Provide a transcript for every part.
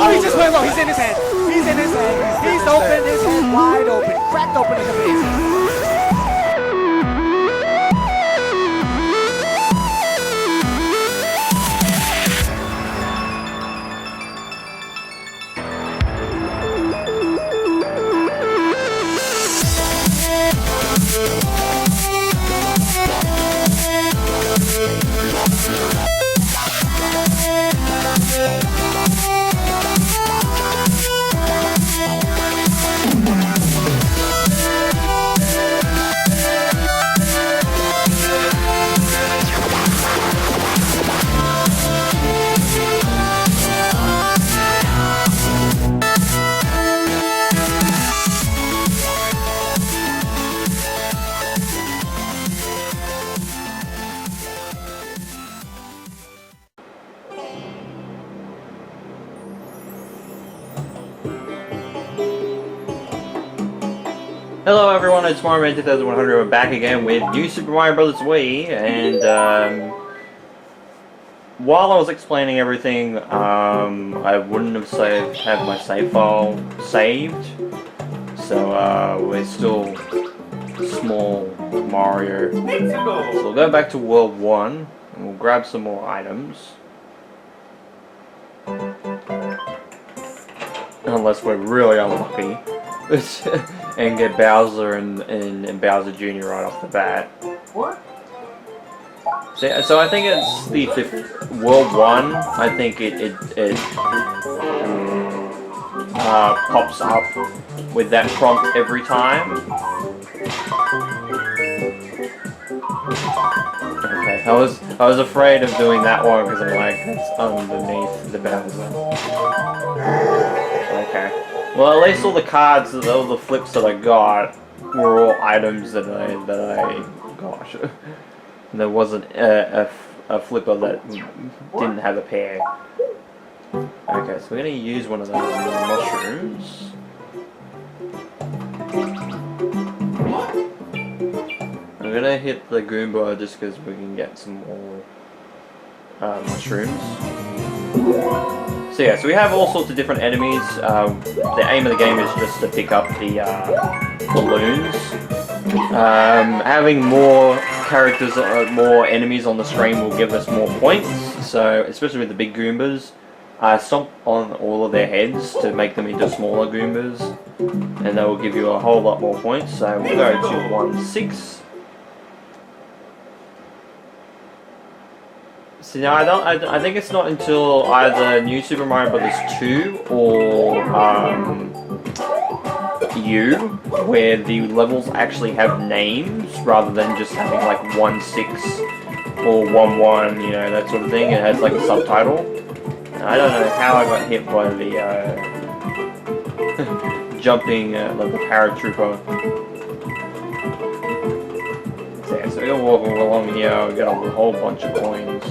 Oh, he just went low. He's in his head. He's in his head. He's open. His head wide open. Cracked open in the face. Hello everyone, it's Mario 2100. We're back again with New Super Mario Bros. Wii, and while I was explaining everything, I wouldn't have my save file saved, so we're still small Mario. So we'll go back to World 1, and we'll grab some more items. Unless we're really unlucky. And get Bowser and Bowser Jr. right off the bat. What? So I think it's the World 1. I think it pops up with that prompt every time. Okay, I was afraid of doing that one because I'm like, it's underneath the Bowser. Okay. Well, at least all the cards, all the flips that I got were all items that I gosh, there wasn't a flipper that didn't have a pair. Okay, so we're gonna use one of those mushrooms. I'm gonna hit the Goomba just because we can get some more mushrooms. So yeah, so we have all sorts of different enemies. The aim of the game is just to pick up the balloons. Having more characters, more enemies on the screen will give us more points. So, especially with the big Goombas, stomp on all of their heads to make them into smaller Goombas, and that will give you a whole lot more points. So we'll go to 1-6. So now I think it's not until either New Super Mario Bros. 2 or U where the levels actually have names rather than just having like 1-6 or 1-1, you know, that sort of thing. It has like a subtitle. I don't know how I got hit by the jumping like the paratrooper. So we're gonna walk along here, we got a whole bunch of coins.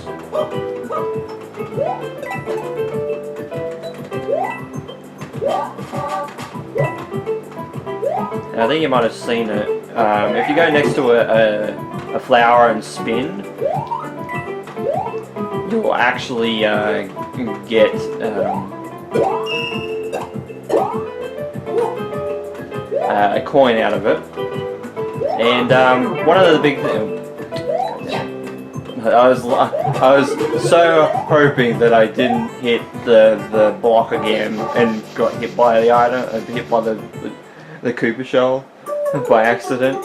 I think you might have seen it. If you go next to a flower and spin, you'll actually get a coin out of it. And one of the big things, I was so hoping that I didn't hit the block again and got hit by the item, hit by the Koopa shell by accident.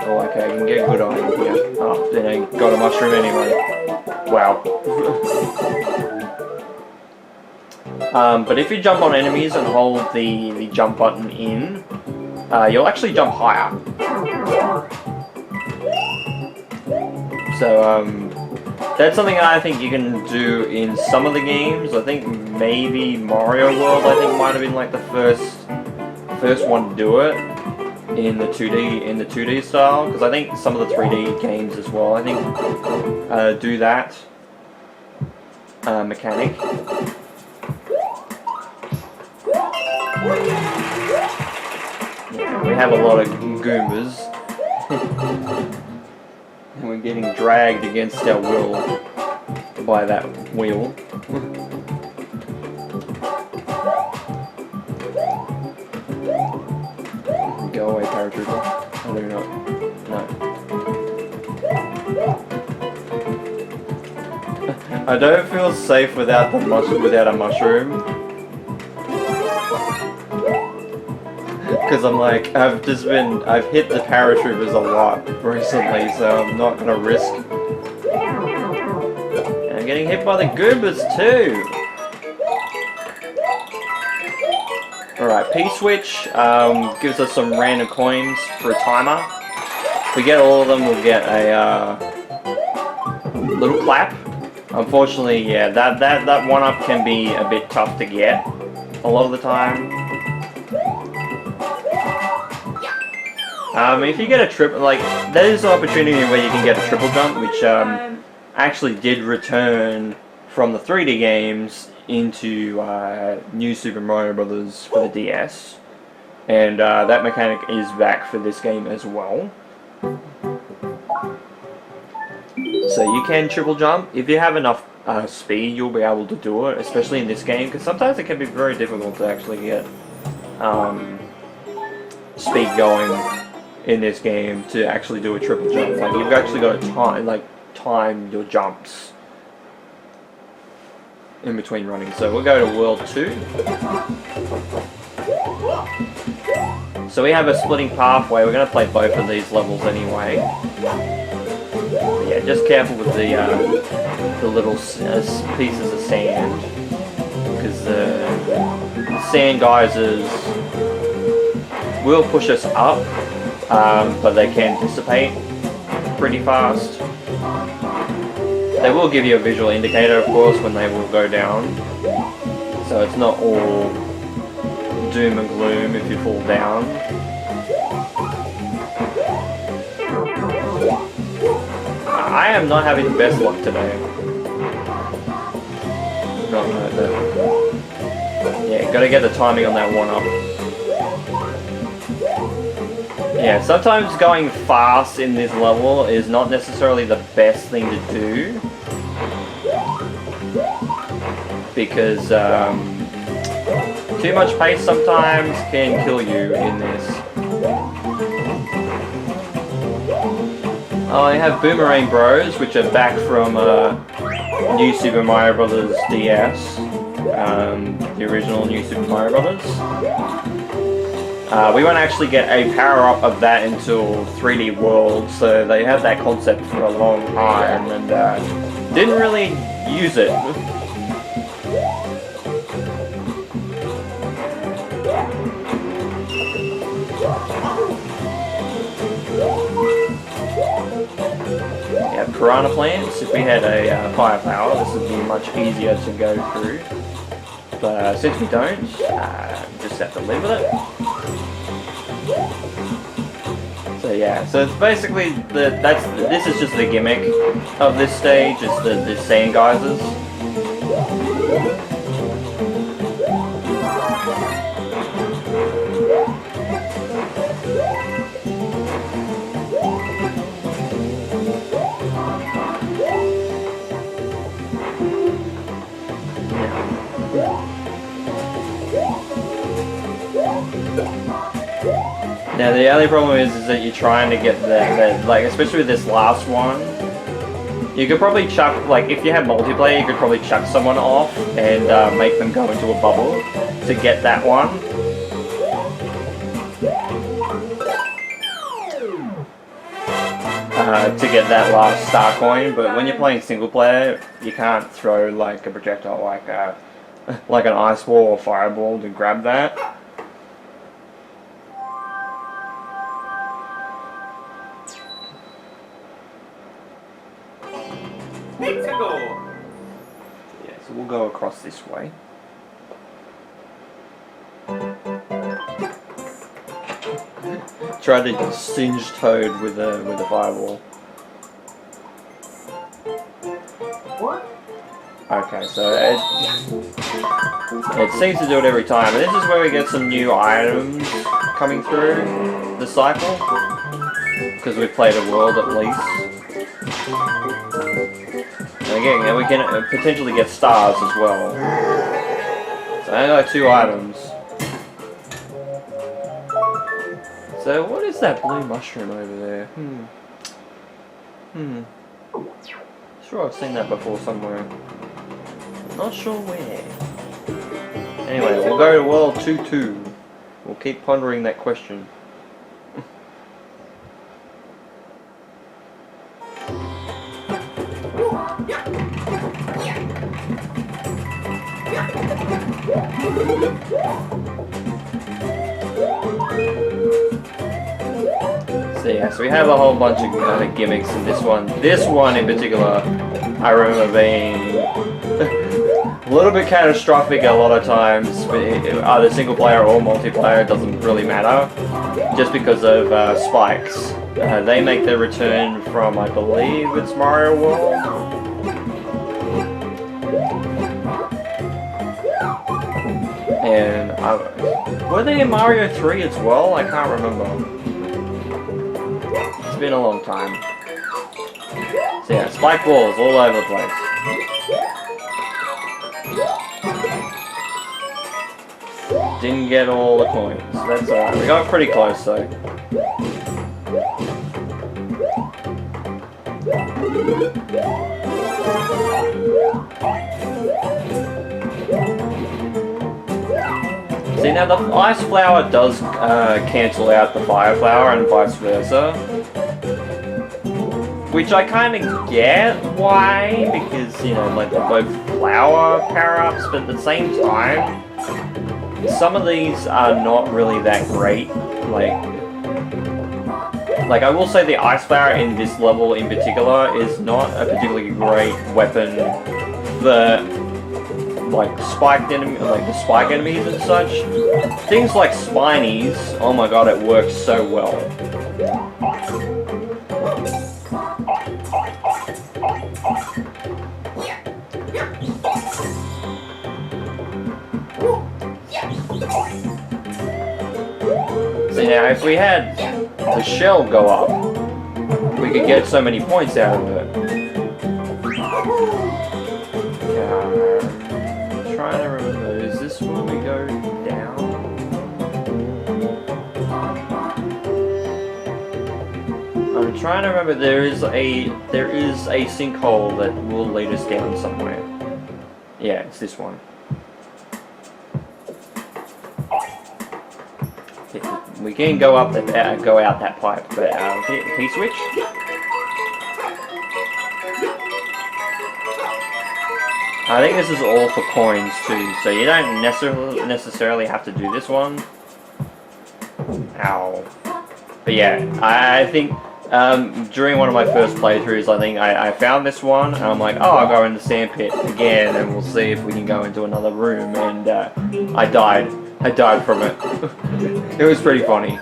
Oh, okay, I can get a good item here. Oh, then I got a mushroom anyway. Wow. But if you jump on enemies and hold the jump button in, you'll actually jump higher. So, that's something I think you can do in some of the games. I think maybe Mario World, I think, might have been like the first one to do it in the 2D style, because I think some of the 3D games as well, I think, do that mechanic. Yeah, we have a lot of Goombas. And we're getting dragged against our will by that wheel. Go away, paratrooper. Oh, no, not. No. I don't feel safe without the without a mushroom. Because I'm like, I've hit the paratroopers a lot recently, so I'm not gonna risk. And I'm getting hit by the Goombas too! Alright, P-switch gives us some random coins for a timer. If we get all of them, we'll get a little clap. Unfortunately, yeah, that one-up can be a bit tough to get a lot of the time. If you get a triple, like, that is an opportunity where you can get a triple jump, which actually did return from the 3D games into New Super Mario Bros. For the DS. And that mechanic is back for this game as well. So you can triple jump. If you have enough speed, you'll be able to do it, especially in this game, because sometimes it can be very difficult to actually get speed going in this game to actually do a triple jump. Like, you've actually got to time your jumps in between running. So we'll go to World 2. So we have a splitting pathway. We're going to play both of these levels anyway. But yeah, just careful with the little pieces of sand, because the sand geysers will push us up, but they can dissipate pretty fast. They will give you a visual indicator, of course, when they will go down. So it's not all doom and gloom if you fall down. I am not having the best luck today. Yeah, gotta get the timing on that one up. Yeah, sometimes going fast in this level is not necessarily the best thing to do, because too much pace sometimes can kill you in this. I have Boomerang Bros, which are back from New Super Mario Bros. DS, the original New Super Mario Bros. We won't actually get a power-up of that until 3D World, so they had that concept for a long time and didn't really use it. Yeah, piranha plants. If we had a firepower, this would be much easier to go through. But since we don't, just have to live with it. So yeah, so it's basically this is just the gimmick of this stage. It's the sand geysers. Now the only problem is that you're trying to get that, like, especially with this last one, you could probably chuck, like, if you have multiplayer, you could probably chuck someone off and make them go into a bubble to get that one. To get that last star coin, but when you're playing single player, you can't throw like a projectile like an ice ball or fireball to grab that. Yeah, so we'll go across this way. Try to singe Toad with a fireball. What? Okay, so it seems to do it every time, and this is where we get some new items coming through the cycle, because we've played a world at least. And again, we can potentially get stars as well. So I only got 2 items. So So what is that blue mushroom over there? Sure I've seen that before somewhere. Not sure where. Anyway, we'll go to world 2-2. We'll keep pondering that question. So yeah, so we have a whole bunch of kind of gimmicks in this one. This one in particular, I remember being a little bit catastrophic a lot of times, either single player or multiplayer, it doesn't really matter, just because of spikes. They make their return from, I believe it's Mario World. And were they in Mario 3 as well? I can't remember. It's been a long time. So yeah, spike walls all over the place. Didn't get all the coins. That's alright. We got pretty close though. See, now the ice flower does cancel out the fire flower and vice versa. Which I kind of get why, because, you know, like they're both flower power-ups, but at the same time, some of these are not really that great. Like I will say the ice flower in this level in particular is not a particularly great weapon for like spiked enemy, like the spike enemies and such. Things like spinies, oh my god, it works so well. See now, if we had the shell go up, we could get so many points out of it. I'm trying to remember, is this where we go down? I'm trying to remember, there is a sinkhole that will lead us down somewhere. Yeah, it's this one. We can go up that, go out that pipe, but P-switch. I think this is all for coins too, so you don't necessarily have to do this one. Ow. But yeah, I think during one of my first playthroughs, I think I found this one, and I'm like, oh, I'll go in the sandpit again, and we'll see if we can go into another room, and I died. I died from it. It was pretty funny.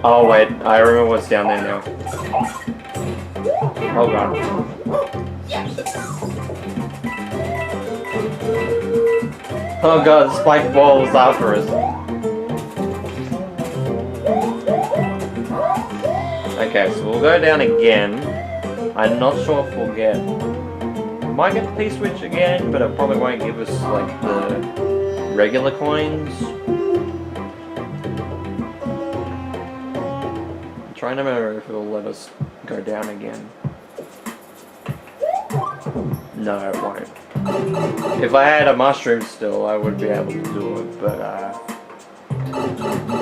Oh wait, I remember what's down there now. Oh god. Oh god, the spike ball is after us. Okay, so we'll go down again. I'm not sure if we'll get... We might get the P-switch again, but it probably won't give us, like, the regular coins. I'm trying to remember if it'll let us go down again. No, it won't. If I had a mushroom still, I would be able to do it, but,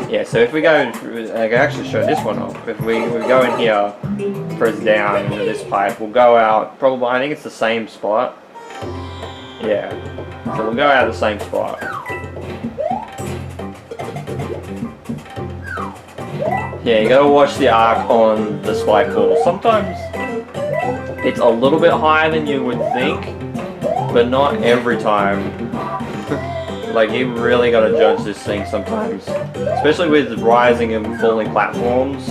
yeah, so if we go, I can actually show this one off. If we go in here, press down into this pipe, we'll go out, probably, I think it's the same spot. Yeah, so we'll go out the same spot. Yeah, you gotta watch the arc on the spike ball. Sometimes it's a little bit higher than you would think, but not every time. Like, you really gotta judge this thing sometimes. Especially with rising and falling platforms.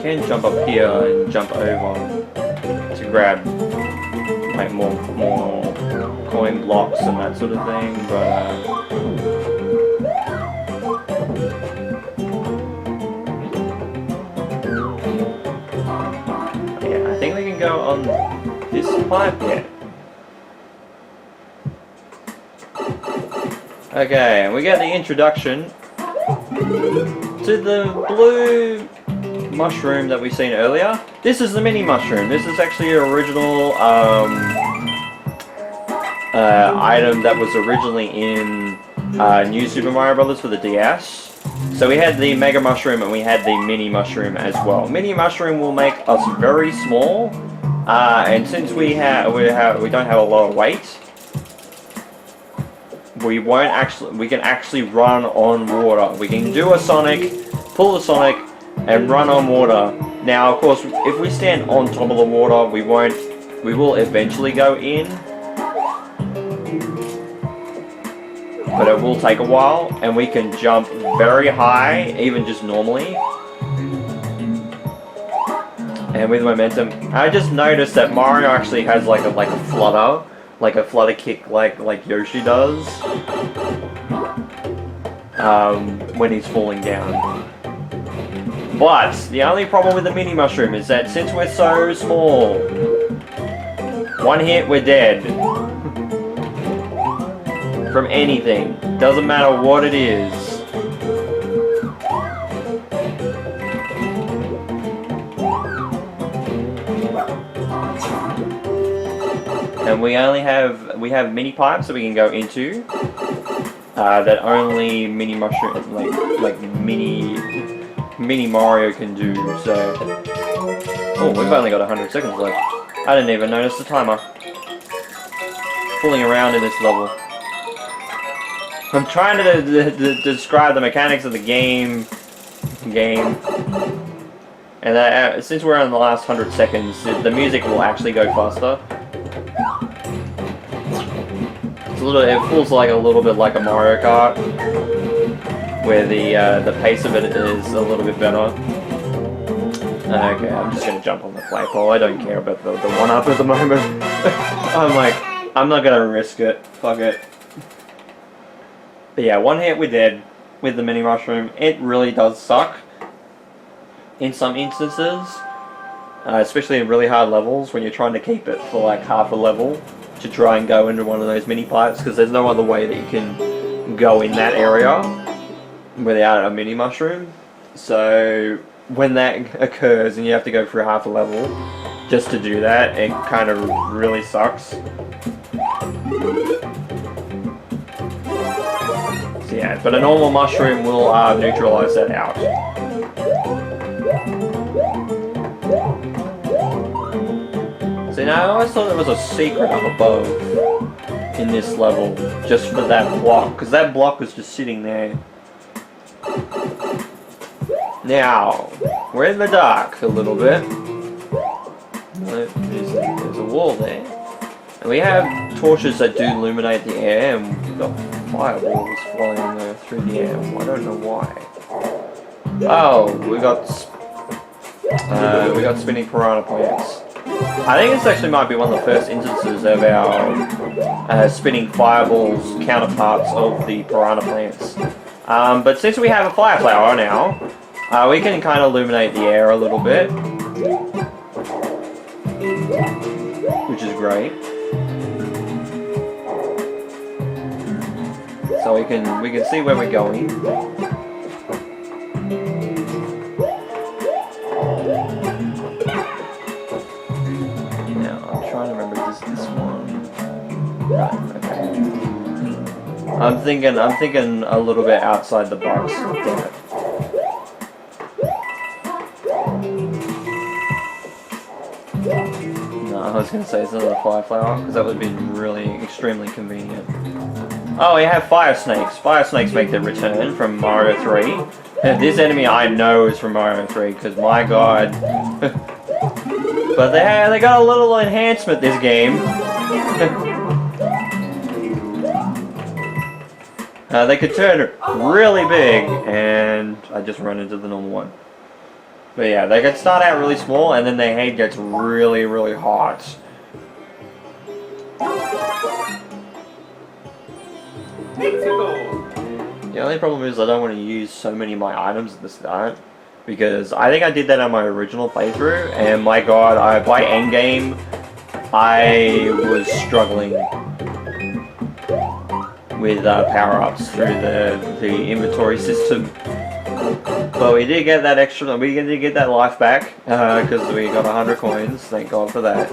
can jump up here and jump over to grab like more coin blocks and that sort of thing, but yeah, I think we can go on this pipe yet. Okay, and we get the introduction to the blue mushroom that we seen earlier. This is the mini mushroom. This is actually an original item that was originally in New Super Mario Brothers for the DS. So we had the Mega Mushroom and we had the Mini Mushroom as well. Mini Mushroom will make us very small, and since we don't have a lot of weight, we can actually run on water. We can do a Sonic, pull the Sonic, and run on water. Now, of course, if we stand on top of the water, we will eventually go in, but it will take a while, and we can jump very high, even just normally. And with momentum, I just noticed that Mario actually has like a flutter kick like Yoshi does when he's falling down. But the only problem with the mini mushroom is that since we're so small, one hit we're dead. From anything. Doesn't matter what it is. And we have mini pipes that we can go into that only mini mushroom like mini Mario can do. So oh, we've only got 100 seconds left. I didn't even notice the timer. Fooling around in this level. I'm trying to describe the mechanics of the game, and since we're in the last 100 seconds, the music will actually go faster. It feels like a little bit like a Mario Kart, where the pace of it is a little bit better. Okay, I'm just gonna jump on the flagpole. I don't care about the one-up at the moment. I'm not gonna risk it. Fuck it. But yeah, one hit we're dead with the mini mushroom. It really does suck in some instances, especially in really hard levels when you're trying to keep it for like half a level to try and go into one of those mini pipes, because there's no other way that you can go in that area without a mini mushroom. So when that occurs and you have to go through half a level just to do that, it kind of really sucks. So yeah, but a normal mushroom will neutralize that out. See, now I always thought there was a secret up above in this level, just for that block, because that block was just sitting there. Now, we're in the dark a little bit. There's a wall there. And we have torches that do illuminate the air, and we've got fireballs flying through the air. I don't know why. Oh, we got spinning piranha plants. I think this actually might be one of the first instances of our spinning fireballs counterparts of the piranha plants. But since we have a fire flower now, we can kind of illuminate the air a little bit, which is great. So we can see where we're going. Now I'm trying to remember this one. Right, okay. I'm thinking a little bit outside the box with that. No, I was gonna say it's another fire flower, because that would be really extremely convenient. Oh, we have fire snakes. Fire snakes make their return from Mario 3. This enemy I know is from Mario 3, because my god. But they got a little enhancement this game. They could turn really big, and I just run into the normal one. But yeah, they can start out really small and then their head gets really, really hot. The only problem is I don't want to use so many of my items at the start. Because I think I did that on my original playthrough, and my god, by endgame, I was struggling with power-ups through the inventory system. But we did get that extra, we did get that life back, because we got 100 coins, thank god for that.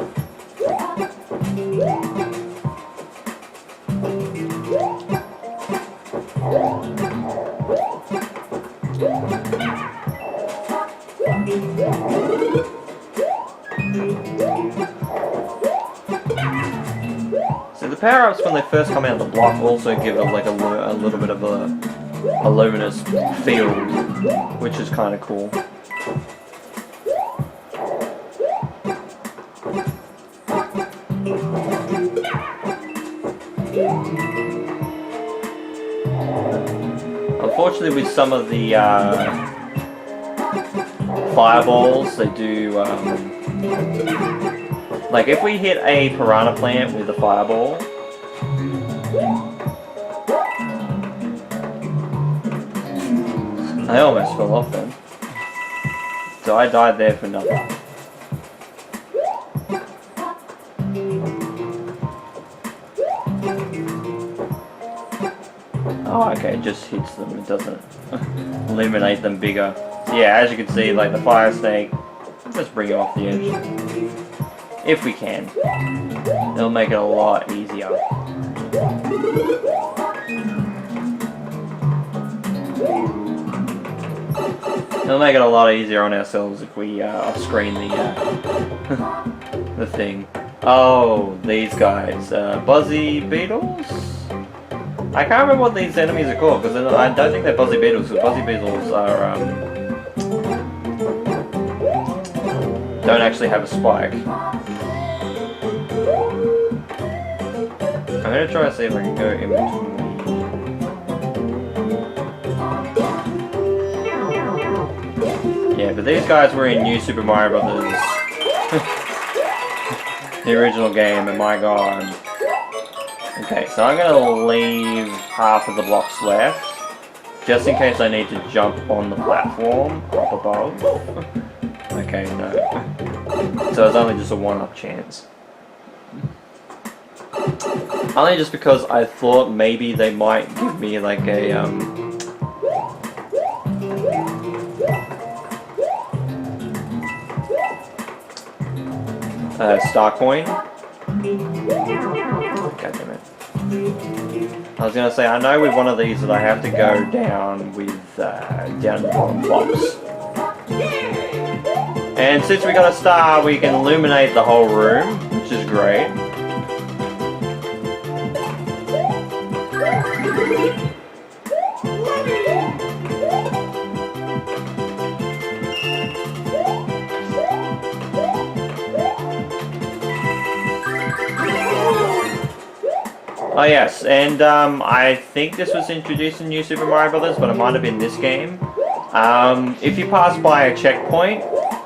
So the power-ups when they first come out of the block also give it like a little bit of a luminous field, which is kind of cool. Unfortunately, with some of the fireballs, they do like if we hit a piranha plant with a fireball, I almost fell off then. So I died there for nothing. Oh, okay, it just hits them, it doesn't illuminate them bigger. So yeah, as you can see, like the fire snake, just bring it off the edge. If we can. It'll make it a lot easier. It'll make it a lot easier on ourselves if we off-screen the the thing. Oh, these guys, Buzzy Beetles? I can't remember what these enemies are called because I don't think they're Buzzy Beetles. Because Buzzy Beetles are don't actually have a spike. I'm gonna try to see if I can go in between. Yeah, but these guys were in New Super Mario Brothers, the original game, and my god. Okay, so I'm gonna leave half of the blocks left, just in case I need to jump on the platform up above. Okay, no. So it's only just a one-up chance. Only just because I thought maybe they might give me like a star coin. God damn it. I was gonna say, I know with one of these that I have to go down with down the bottom blocks. And since we got a star, we can illuminate the whole room, which is great. Oh yes, and I think this was introduced in New Super Mario Brothers, but it might have been this game. If you pass by a checkpoint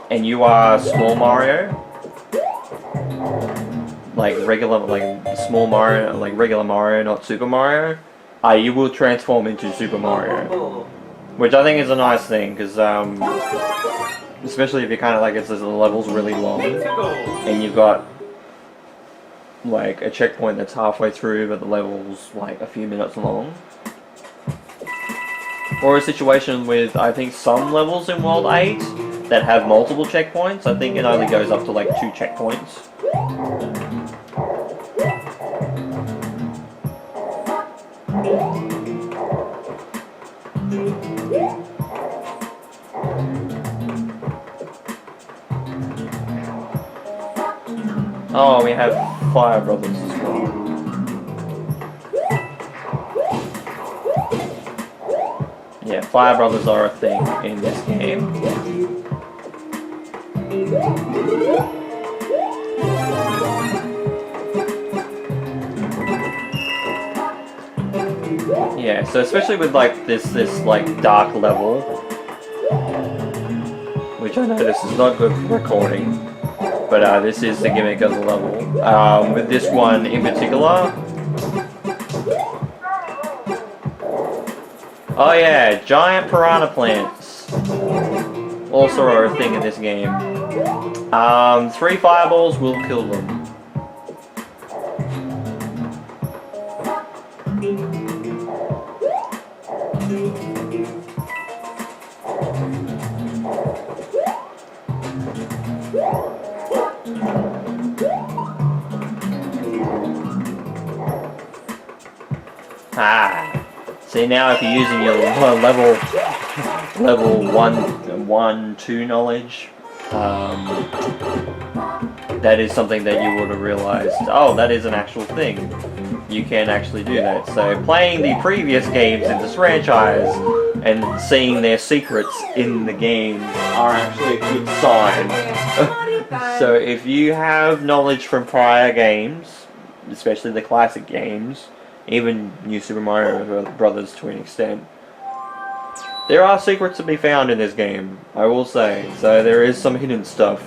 and you are small Mario, like small Mario, like regular Mario, not Super Mario, you will transform into Super Mario, which I think is a nice thing because especially if you kind of like the level's really long and you've got like a checkpoint that's halfway through but the level's like a few minutes long. Or a situation with, I think, some levels in World 8 that have multiple checkpoints. I think it only goes up to like 2 checkpoints. Oh, we have Fire Brothers as well. Yeah, Fire Brothers are a thing in this game. Yeah, so especially with like this like dark level, which I know this is not good for recording, but this is the gimmick of the level. With this one in particular. Oh yeah, giant piranha plants. Also are a thing in this game. 3 fireballs will kill them. See, now if you're using your level 1-2 knowledge, that is something that you would have realized, oh, that is an actual thing. You can actually do that. So playing the previous games in this franchise and seeing their secrets in the game are actually a good sign. So if you have knowledge from prior games, especially the classic games, even New Super Mario Brothers to an extent, there are secrets to be found in this game, I will say. So there is some hidden stuff.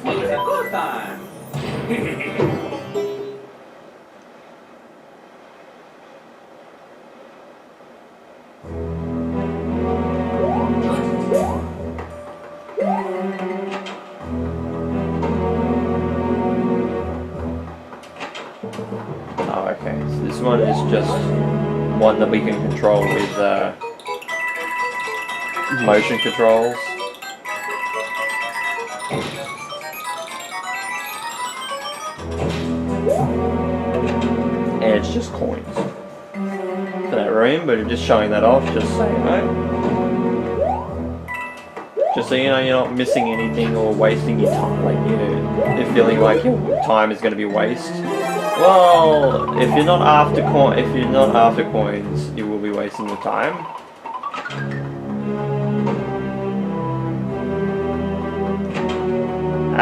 Oh, okay, so this one is just one that we can control with motion controls. And it's just coins for that room, but just showing that off, just so you know. Just so you know you're not missing anything or wasting your time, like you're feeling like your time is going to be wasted. Well, if you're not after coins, you will be wasting your time.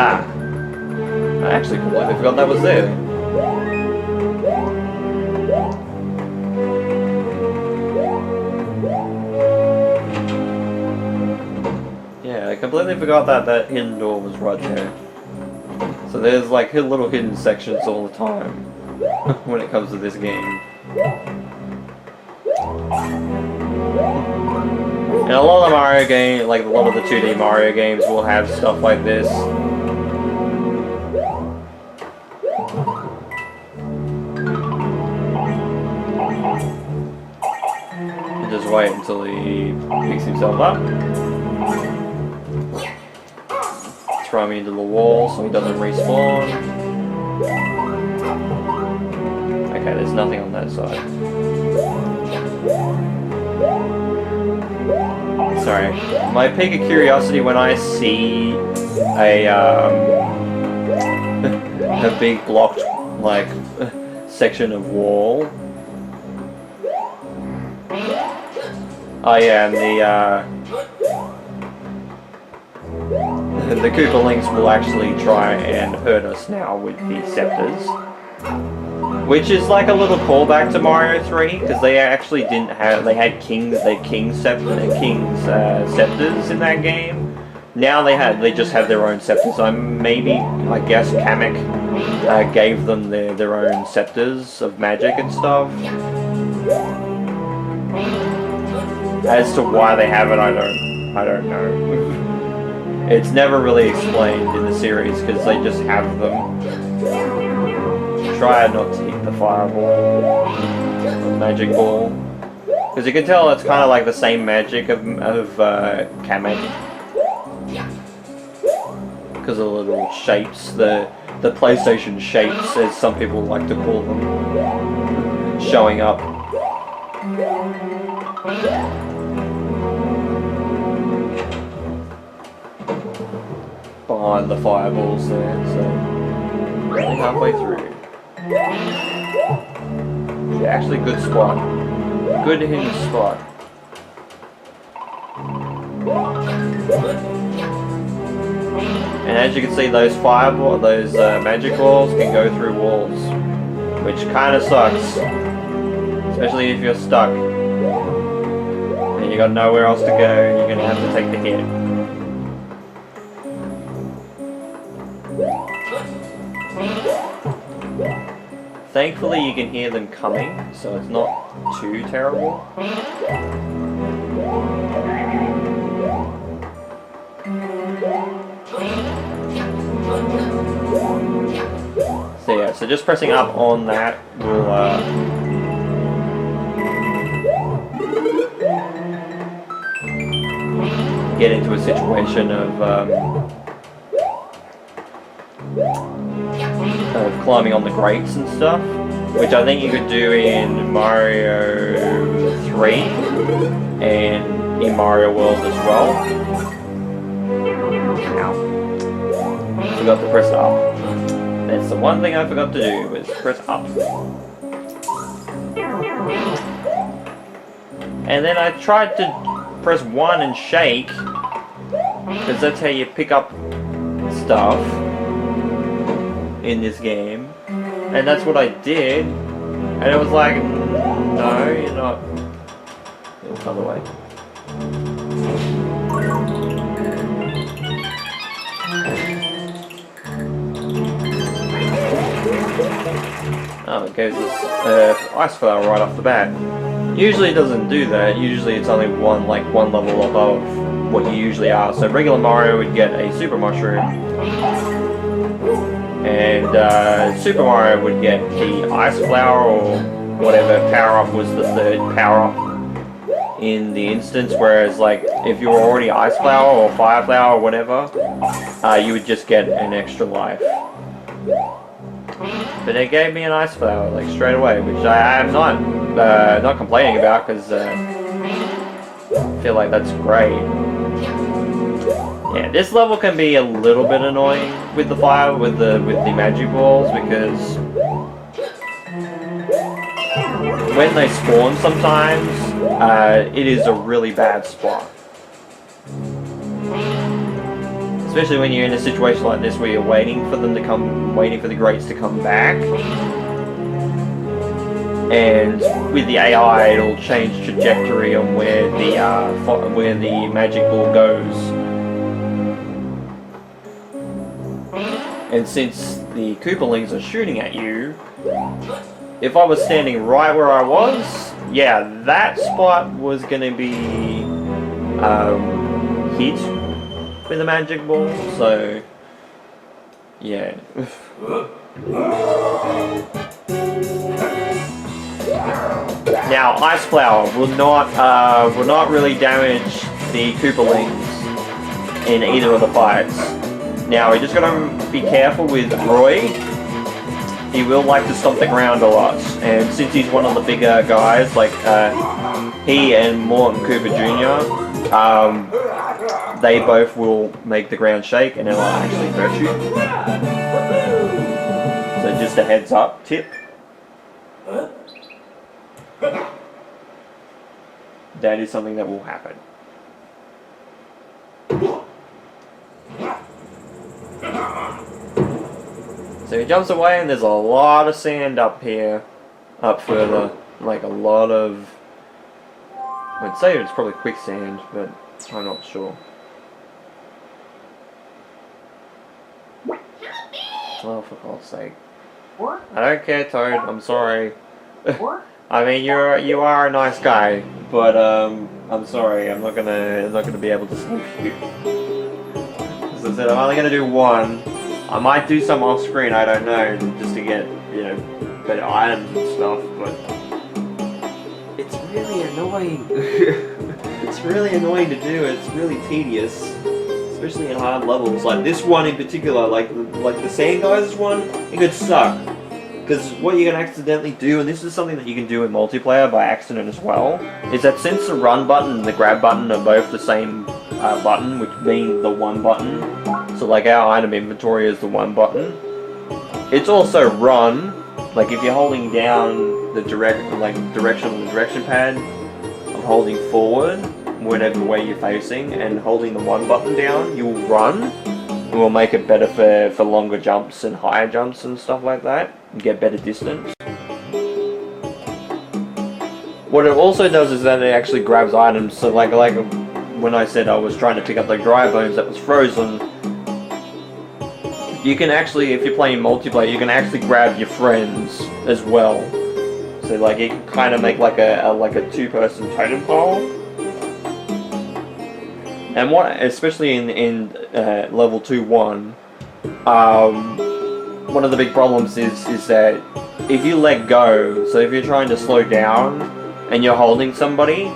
Ah, I actually completely forgot that was there. Yeah, I completely forgot that hidden door was right there. So there's like little hidden sections all the time when it comes to this game. And a lot of the Mario games, like a lot of the 2D Mario games, will have stuff like this. And just wait until he picks himself up. Throw me into the wall so he doesn't respawn. Okay, there's nothing on that side. Sorry. My peak of curiosity when I see a big blocked, like, section of wall. Oh yeah, and the Koopalings will actually try and hurt us now with the scepters. Which is like a little callback to Mario 3, because they actually didn't have, they had king's scepters in that game. Now they just have their own scepters. I guess Kamek gave them their own scepters of magic and stuff. As to why they have it, I don't know. It's never really explained in the series because they just have them. Try not to hit the fireball, the magic ball, because you can tell it's kind of like the same magic of Kamek. Because of the little shapes, the PlayStation shapes, as some people like to call them, showing up. Behind the fireballs there, so only halfway through. Yeah, actually good spot. Good hidden spot. And as you can see, those magic balls can go through walls, which kind of sucks, especially if you're stuck and you got nowhere else to go. You're gonna have to take the hit. Thankfully you can hear them coming, so it's not too terrible. So yeah, so just pressing up on that will get into a situation of climbing on the grates and stuff, which I think you could do in Mario 3 and in Mario World as well. Ow. Forgot to press up. That's the one thing I forgot to do, was press up. And then I tried to press 1 and shake, because that's how you pick up stuff in this game. And that's what I did. And it was like, no, you're not. It'll come away. Oh, it goes this ice flower right off the bat. Usually it doesn't do that. Usually it's only one level above what you usually are. So regular Mario would get a super mushroom, and Super Mario would get the ice flower or whatever power up was the third power up in the instance. Whereas like if you were already ice flower or fire flower or whatever, you would just get an extra life. But it gave me an ice flower like straight away, which I am not complaining about, because I feel like that's great. Yeah, this level can be a little bit annoying with the fire, with the magic balls, because when they spawn sometimes, it is a really bad spot. Especially when you're in a situation like this where you're waiting for them to come, waiting for the grates to come back. And with the AI, it'll change trajectory on where the magic ball goes. And since the Koopalings are shooting at you, if I was standing right where I was, yeah, that spot was going to be hit with a magic ball, so yeah. Now, Ice Flower will not really damage the Koopalings in either of the fights. Now, we just gotta be careful with Roy. He will like to stomp the ground a lot, and since he's one of the bigger guys, like he and Morton Cooper Jr., they both will make the ground shake and it'll actually hurt you. So just a heads up tip. That is something that will happen. So he jumps away and there's a lot of sand up here, up further, like a lot of, I'd say it's probably quicksand, but I'm not sure. Oh, for God's sake. What? I don't care, Toad, I'm sorry. What? I mean, you are a nice guy, but I'm sorry, I'm not gonna be able to save you. As I said, I'm only gonna do one. I might do some off screen, I don't know, just to get, you know, better items and stuff, but it's really annoying. It's really annoying to do, it's really tedious, especially in hard levels. Like this one in particular, like the Sand Guys one, it could suck. Because what you can accidentally do, and this is something that you can do in multiplayer by accident as well, is that since the run button and the grab button are both the same button, which being the one button, so like our item inventory is the one button, it's also run, like if you're holding down the direction on the direction pad, of holding forward, whatever way you're facing, and holding the one button down, you'll run, and will make it better for longer jumps and higher jumps and stuff like that. Get better distance. What it also does is that it actually grabs items, so like when I said I was trying to pick up the dry bones that was frozen, you can actually, if you're playing multiplayer, you can actually grab your friends as well. So like you can kind of make like a two-person totem pole. And especially in level 2-1, one of the big problems is that if you let go, so if you're trying to slow down and you're holding somebody,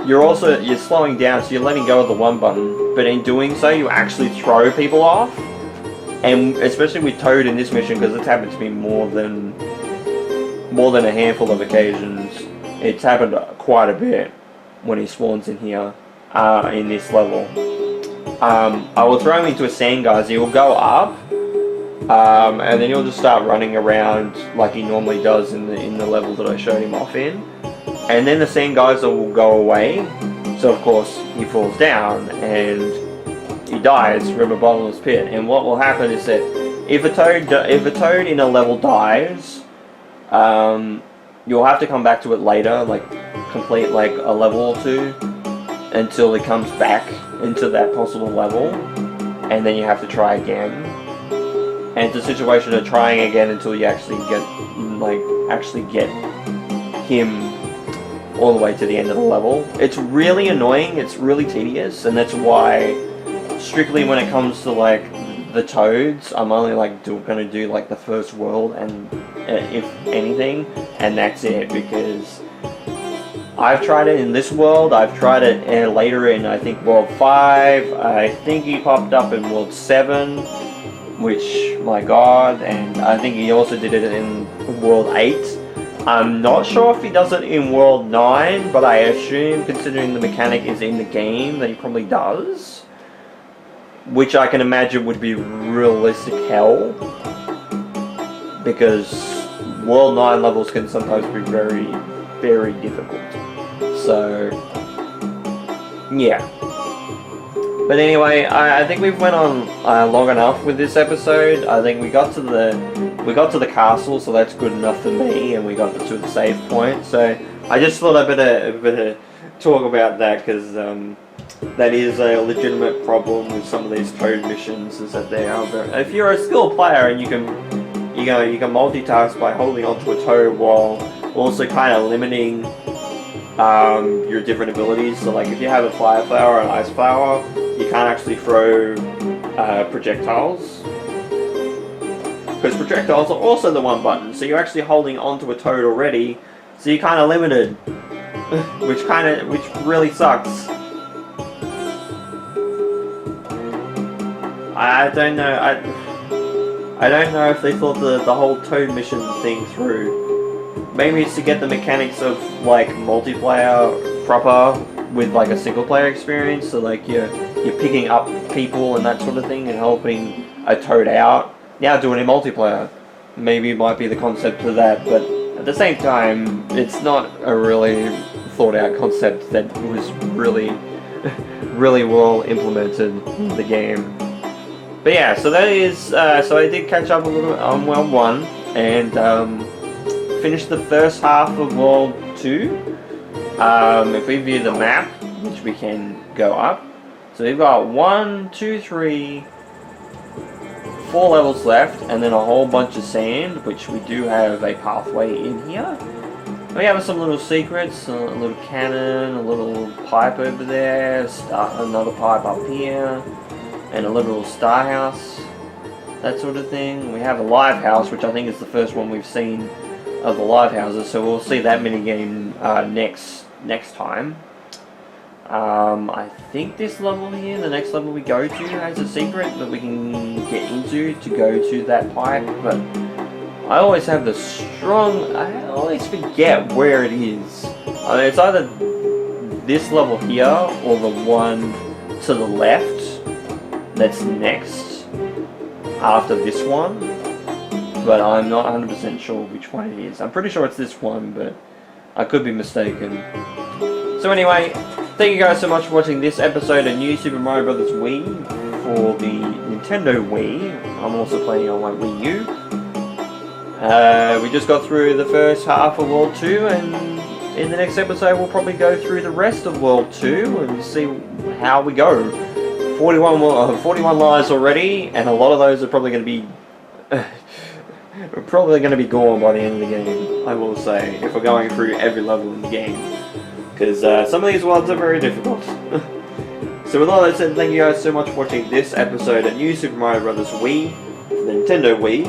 you're slowing down, so you're letting go of the one button, but in doing so you actually throw people off. And especially with Toad in this mission, because it's happened to me more than a handful of occasions. It's happened quite a bit when he spawns in here, in this level. I will throw him into a sand geyser. He will go up, and then he'll just start running around like he normally does in the level that I showed him off in. And then the sand geyser will go away, so of course he falls down and he dies from a bottomless pit. And what will happen is that if a toad in a level dies, you'll have to come back to it later, like complete like a level or two, until it comes back into that possible level, and then you have to try again. And it's a situation of trying again until you actually get him all the way to the end of the level. It's really annoying, it's really tedious, and that's why strictly when it comes to like the toads, I'm only like gonna do like the first world, and if anything, and that's it, because I've tried it in this world, I've tried it later in I think World 5, I think he popped up in World 7, which, my god, and I think he also did it in World 8. I'm not sure if he does it in World 9, but I assume, considering the mechanic is in the game, that he probably does. Which I can imagine would be realistic hell, because World 9 levels can sometimes be very, very difficult. So, yeah. But anyway, I think we've went on long enough with this episode. I think we got to the castle, so that's good enough for me, and we got to the save point. So I just thought I better talk about that, because that is a legitimate problem with some of these Toad missions, is that they are very, if you're a skilled player and you can multitask by holding onto a Toad while also kind of limiting your different abilities. So like if you have a fire flower or an ice flower, you can't actually throw projectiles, because projectiles are also the one button, so you're actually holding onto a Toad already, so you're kind of limited, which really sucks. I don't know. I don't know if they thought the whole Toad mission thing through. Maybe it's to get the mechanics of like multiplayer proper with like a single player experience. So like you're picking up people and that sort of thing and helping a Toad out. Now doing it in multiplayer. Maybe it might be the concept of that, but at the same time, it's not a really thought out concept that was really well implemented in the game. But yeah, so that is, so I did catch up a little bit on World 1, and finished the first half of World 2. If we view the map, which we can go up, so we've got 1, 2, 3, 4 levels left, and then a whole bunch of sand, which we do have a pathway in here. We have some little secrets, a little cannon, a little pipe over there, another pipe up here, and a little star house, that sort of thing. We have a live house, which I think is the first one we've seen of the live houses, so we'll see that minigame next time. I think this level here, the next level we go to, has a secret that we can get into to go to that pipe, but I always have I always forget where it is. I mean, it's either this level here or the one to the left that's next after this one, but I'm not 100% sure which one it is. I'm pretty sure it's this one, but I could be mistaken. So anyway, thank you guys so much for watching this episode of New Super Mario Bros. Wii for the Nintendo Wii. I'm also playing on my Wii U. We just got through the first half of World 2, and in the next episode we'll probably go through the rest of World 2 and see how we go 41 lives already, and a lot of those are probably going to be gone by the end of the game, I will say, if we're going through every level in the game. Because some of these ones are very difficult. So with all that said, thank you guys so much for watching this episode of New Super Mario Bros. Wii, Nintendo Wii,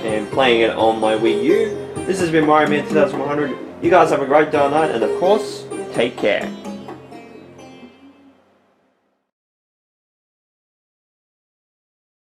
and playing it on my Wii U. This has been Mario Man 2100. You guys have a great day on that, and of course, take care.